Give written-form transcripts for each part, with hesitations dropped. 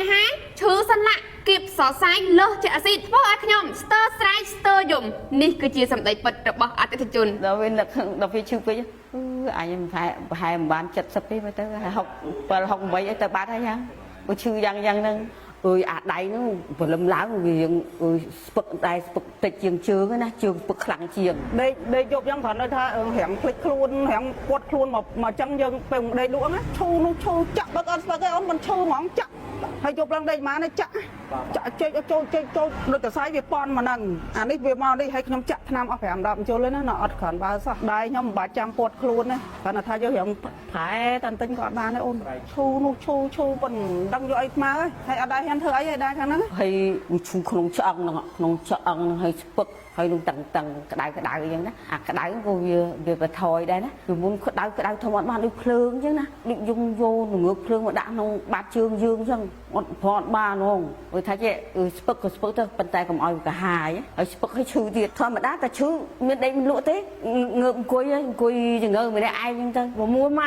បញ្ហាឈឺសន្លាក់គៀបសរសៃលើសជាអាស៊ីតធ្វើឲ្យខ្ញុំស្ទើរស្រែកស្ទើរយំនេះគឺជាសម្ដីពិតរបស់អតិថិជនដល់ពេលឈឺពេកអញប្រហែលមិនបាន70ពេកទៅ67 68អីទៅបាត់ហើយយ៉ាងបើឈឺយ៉ាងហ្នឹងអាដៃហ្នឹងព្រលឹមឡើងវាស្ពឹកដៃស្ពឹកតិចជាងជើងណាជើងស្ពឹកខ្លាំងជាងដេកយប់យ៉ាងគ្រាន់តែថារាំងភ្លេចខ្លួនរាំងគាត់ខ្លួនមកចឹងយើងពេលដេកលក់ហ្នឹងឈូនោះឈូចាក់បើអត់ស្ពឹកទេអូនមិនឈូហ្មងចាក់ហើយយប់ឡើងដេកមកនេះចាក់ចេកចូលដូចតែសាយវាប៉ុនមកហ្នឹងអានេះវាមកនេះឲ្យខ្ញុំចាក់ថ្នាំអស់5 10ជុលទេណាអត់គ្រាន់បើសោះដៃខ្ញុំមិនបាច់ចាំពាត់ខ្លួនទេគ្រាន់តែថាយើងរាំងប្រែតែទិញក៏អត់បានដែរអូនឈូនោះឈូប៉ុនដឹងយកអីស្មើហើយអត់ដែរហ៊ានធ្វើអីដែរខាងហ្នឹងហើយឈូក្នុងឆ្អឹងហ្នឹងក្នុងឆ្អឹងហ្នឹងហើយស្ពឹកហើយនឹងតឹងក្តៅអញ្ចឹងណាអាក្តៅក៏វាបថយដែរណាពីមុនក្តៅធម្មតាបានដូចភ្លើងអញ្ចឹងណាដូចយងយោងើបភ្លើងមកដាក់ក្នុងបាតជើងយើងអញ្ចឹងអត់ប្រត់បានហ្មងព្រោះថាចេះស្ពឹកក៏ស្ពឹកទៅប៉ុន្តែកុំឲ្យកាហាយហើយស្ពឹកឲ្យឈឺទៀតធម្មតាតែឈឺមានដេកមិនលក់ទេងើបអង្គុយចង្អើម្នាក់ឯងអញ្ចឹងទៅមួម៉ៅ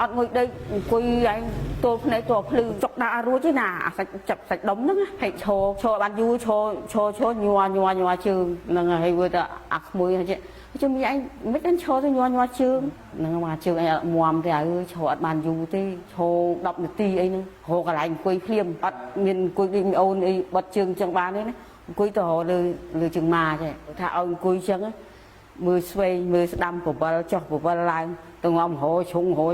អត់ងុយដេកអង្គុយឯងទល់ភ្នែកទល់ភ្លឺចុកដាក់រួចទេណាអាសាច់ចាប់សាច់ដុំហ្នឹងហើយឈរបានយូរឈរញ័រជើងហ្នឹងហើយវាទៅអាក្មួយចេះជំនាញឯងមិនដឹងឈរទៅញ័រជើងហ្នឹងមកជើងឯងអត់មាំទេហើយឈរអត់បានយូរទេឈរ10នាទីអីហ្នឹងរកកន្លែងអង្គុយភ្លាមអត់មានអង្គុយដូចមីអូនអីបត់ជើងចឹងបានទេណាអង្គុយទៅលើជើងម៉ាចេះថាឲ្យអង្គុយចឹងមើលស្វែងមើលស្ដាំប្រវល់ចុះប្រវល់ឡើងទៅងំរោជ្រុងរោ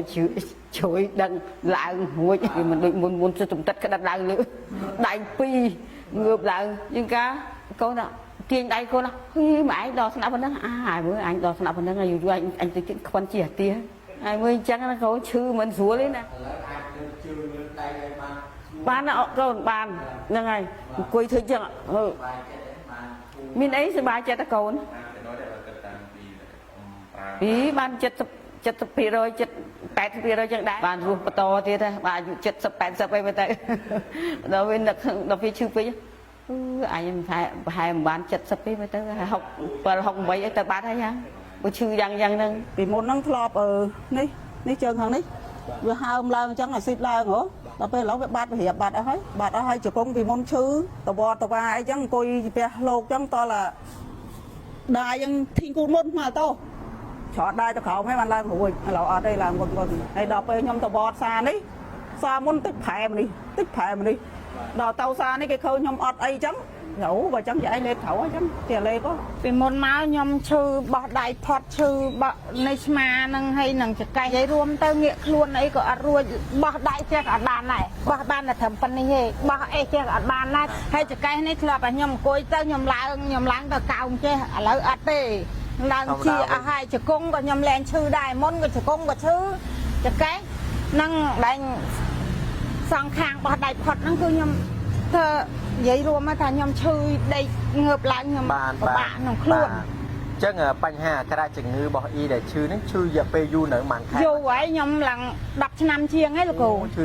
ជួយដឹងឡើងរួចមិនដូចមុនទៅទំតិតក្តិតឡើងលើដៃ2ងើបឡើងជាងការកូនទាញដៃកូនហីម៉ែឯងដល់ស្នាប់ប៉ុណ្ណឹងហើយមើលអញដល់ស្នាប់ប៉ុណ្ណឹងយូរអញទៅទៀតខ្វិនជាអាទាហើយមើលអញ្ចឹងណាកូនឈឺមិនស្រួលទេណាបានអត់កូនបានហ្នឹងហើយអង្គុយធ្វើអញ្ចឹងមានអីសុបាយចិត្តតែកូនពីបាន70% 80% ចឹងដែរបានរស់បន្តទៀតដែរបានអាយុ70 80អីទៅដល់ពេលដល់ពេលឈឺពេកអញប្រហែលមិនបាន70ពេកទៅ67 68អីទៅបាត់ហើយយ៉ាងបើឈឺយ៉ាងហ្នឹងពីមុនហ្នឹងធ្លាប់នេះជើងខាងនេះវាហើមឡើងអញ្ចឹងអាស៊ីតឡើងហ៎ដល់ពេលឥឡូវវាបាត់វារៀបបាត់អស់ហើយជង្គង់ពីមុនឈឺតវ៉ាអីចឹងអង្គុយពីផ្ទះលោកចឹងតលដាយចឹងធីងគូមុនមកតោច្រត់ដាយទៅក្រោមហើយបានឡើងរួចឥឡូវអត់ទេឡើងមុនហើយដល់ពេលខ្ញុំទៅវត្តសានេះសាមុនតិចប្រែម្នេះដល់ទៅសានេះគេឃើញខ្ញុំអត់អីចឹងទៅបើចឹងយាយលេបត្រូវអញ្ចឹងជាលេបពីមុនមកខ្ញុំឈឺបោះដៃផាត់ឈឺបាក់នៃស្មានឹងហើយនឹងចកេះហើយរួមទៅងាកខ្លួនអីក៏អត់រួចបោះដៃចេះក៏អត់បានដែរបោះបានតែត្រឹមប៉ុណ្្នេះទេបោះអីចេះក៏អត់បានដែរហើយចកេះនេះធ្លាប់តែខ្ញុំអង្គុយទៅខ្ញុំឡើងទៅកោងចេះឥឡូវអត់ទេឡើងជាអស់ហើយជង្គង់ក៏ខ្ញុំលែងឈឺដែរមុនក៏ជង្គង់ក៏ឈឺចកេះនឹងដែងសងខាងបោះដៃផាត់ហ្នឹងគឺខ្ញុំធ្វើនិយាយរួមថាខ្ញុំឈឺដេកងើបឡើងខ្ញុំពិបាកក្នុងខ្លួនអញ្ចឹងបញ្ហាក្រាជំងឺរបស់អ៊ីដែលឈឺនេះឈឺរយៈពេលយូរនៅប៉ុន្មានខែយូរហើយខ្ញុំឡើង10ឆ្នាំជាងហើយលោកគ្រូឈឺ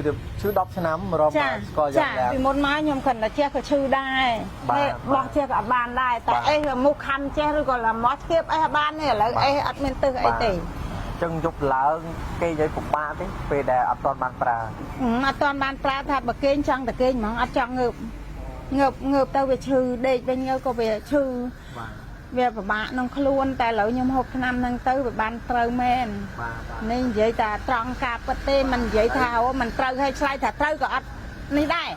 10ឆ្នាំរំស្គាល់យ៉ាងណាពីមុនមកខ្ញុំគ្រាន់តែចេះក៏ឈឺដែរហើយបោះចេះក៏អត់បានដែរតែអីមុខខំចេះឬក៏លមាស់ស្គៀបអីអត់បានទេឥឡូវអីអត់មានទឹះអីទេចឹងយប់ឡើងគេនិយាយពិបាកទេពេលដែលអត់ទាន់បានប្រើថាបើគេចង់តែគេហ្មងអត់ចង់ងើបទៅវាឈឺដេកវិញក៏វាឈឺវាពិបាកក្នុងខ្លួនតែឥឡូវខ្ញុំហូបថ្នាំហ្នឹងទៅវាបានត្រូវមែននេះនិយាយថាត្រង់ការពិតទេមិននិយាយថាមិនត្រូវឲ្យឆ្លៃថាត្រូវក៏អត់នេះដែរ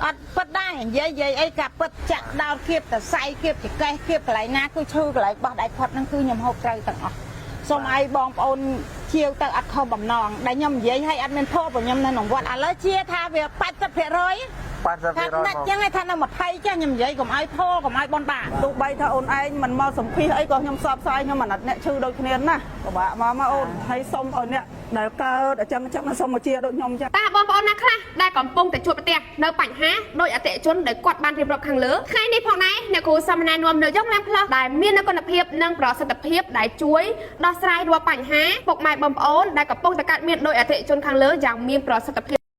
អត់ពិតដែរនិយាយអីការពិតចាក់ដោតគៀបតសៃគៀបចកេះគៀបកន្លែងណាគឺឈឺកន្លែងបោះដៃផុតហ្នឹងគឺខ្ញុំហូបត្រូវទាំងអស់សូមឲ្យបងប្អូនជាវទៅអត់ខុសបំណងដែលខ្ញុំនិយាយឲ្យអត់មានធម៌ព្រោះខ្ញុំនៅក្នុងវត្តឥឡូវជាថាវា80% 80%ចឹងឯងថានៅ20ចាខ្ញុំនិយាយកុំឲ្យធေါ်កុំឲ្យបនបាទោះបីថាអូនឯងមិនមកសម្ភាសអីក៏ខ្ញុំសបផ្សាយខ្ញុំអាណិតអ្នកឈឺដូចគ្នាណាពិបាកមកអូនហើយសុំឲ្យអ្នកដែលកើតអញ្ចឹងសុំមកជាដូចខ្ញុំចឹងតើបងប្អូនណាខ្លះដែលកំពុងតែជួបប្រទះនៅបញ្ហាដោយអតិថិជនដែលគាត់បានរៀបរាប់ខាងលើថ្ងៃនេះផងដែរអ្នកគ្រូសាមណែនាំនៅយងឡាំផ្លោះដែលមានគុណភាពនិងប្រសិទ្ធភាពដែលជួយដោះស្រាយរាល់បញ្ហាពុកម៉ែបងប្អូនដែលកំពុងតែកើតមានដោយអតិថិជនខាងលើយ៉ាងមានប្រសិទ្ធភាព